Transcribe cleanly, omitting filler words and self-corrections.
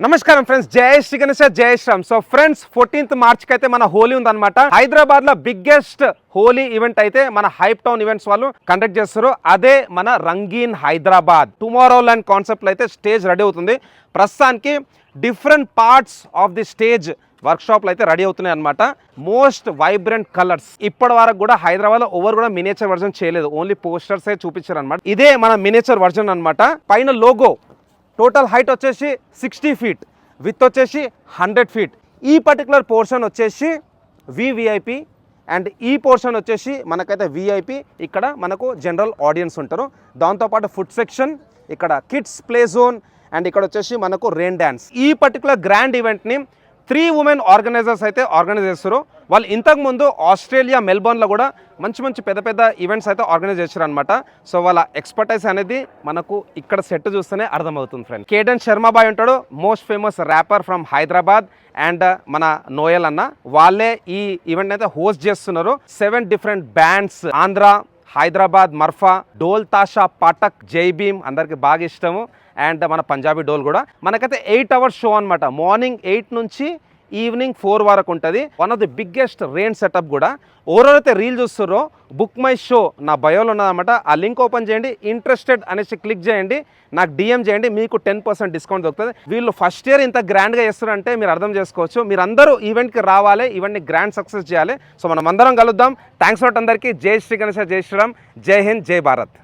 నమస్కారం ఫ్రెండ్స్, జై శ్రీ గణేష్, జై Sriram. So friends, 14th March కి అయితే మన హోలీ ఉందన్నమాట. హైదరాబాద్ లో బిగ్గెస్ట్ హోలీ ఈవెంట్ అయితే మన హైప్ టౌన్ ఈవెంట్స్ వాళ్ళు కండక్ట్ చేస్తారు. అదే మన Rangeen Hyderabad. Tomorrow land concept లో అయితే స్టేజ్ రెడీ అవుతుంది. ప్రస్తుతానికి different parts of the stage వర్క్షాప్లు అయితే రెడీ అవుతున్నాయి అనమాట. Most vibrant colours. ఇప్పటి వరకు కూడా హైదరాబాద్లో ఎవరు కూడా మినియేచర్ వర్జన్ చేయలేదు, ఓన్లీ పోస్టర్స్ చూపించారు అనమాట. ఇదే మన మినియేచర్ వర్జన్ అనమాట. పైన లోగో టోటల్ హైట్ వచ్చేసి 60 feet, విత్ వచ్చేసి 100 feet. ఈ పర్టికులర్ పోర్షన్ వచ్చేసి వివిఐపి అండ్ ఈ పోర్షన్ వచ్చేసి మనకైతే విఐపి. ఇక్కడ మనకు జనరల్ ఆడియన్స్ ఉంటారు. దాంతోపాటు ఫుడ్ సెక్షన్, ఇక్కడ కిడ్స్ ప్లే జోన్ అండ్ ఇక్కడ వచ్చేసి మనకు రెయిన్ డ్యాన్స్. ఈ పర్టికులర్ గ్రాండ్ ఈవెంట్ని 3 women ఆర్గనైజర్స్ అయితే ఆర్గనైజ్ చేస్తారు. వాళ్ళు ఇంతకుముందు ఆస్ట్రేలియా మెల్బోర్న్లో కూడా మంచి పెద్ద ఈవెంట్స్ అయితే ఆర్గనైజ్ చేశారు అనమాట. సో వాళ్ళ ఎక్స్పర్టైజ్ అనేది మనకు ఇక్కడ సెట్ చూస్తేనే అర్థమవుతుంది ఫ్రెండ్. కేడెన్ శర్మ బాయ్ ఉంటాడు, most famous wrapper from Hyderabad. And మన నోయల్ అన్న, వాళ్ళే ఈ ఈవెంట్ అయితే హోస్ట్ చేస్తున్నారు. 7 different బ్యాండ్స్, ఆంధ్ర, హైదరాబాద్, మర్ఫా, డోల్ తాషా, పాటక్, జై భీమ్ అందరికి బాగా ఇష్టము. అండ్ మన పంజాబీ డోల్ కూడా. మనకైతే 8 hours షో అనమాట. మార్నింగ్ 8 నుంచి ఈవినింగ్ 4 వరకు ఉంటుంది. One of the biggest rain setup కూడా. ఎవరైతే రీల్ చూస్తారో బుక్ మై షో నా బయోలో ఉన్నదన్నమాట. ఆ లింక్ ఓపెన్ చేయండి, ఇంట్రెస్టెడ్ అనేసి క్లిక్ చేయండి, నాకు డిఎం చేయండి, మీకు 10% డిస్కౌంట్ దొరుకుతుంది. వీళ్ళు ఫస్ట్ ఇయర్ ఇంత గ్రాండ్గా చేస్తారంటే మీరు అర్థం చేసుకోవచ్చు. మీరు అందరూ ఈవెంట్కి రావాలి, ఈవెంట్ని గ్రాండ్ సక్సెస్ చేయాలి. సో మనం అందరం కలుద్దాం. థ్యాంక్స్ ఫర్ అందరికీ. జై శ్రీ గణేష్, జై శ్రీరామ్, జై హింద్, జై భారత్.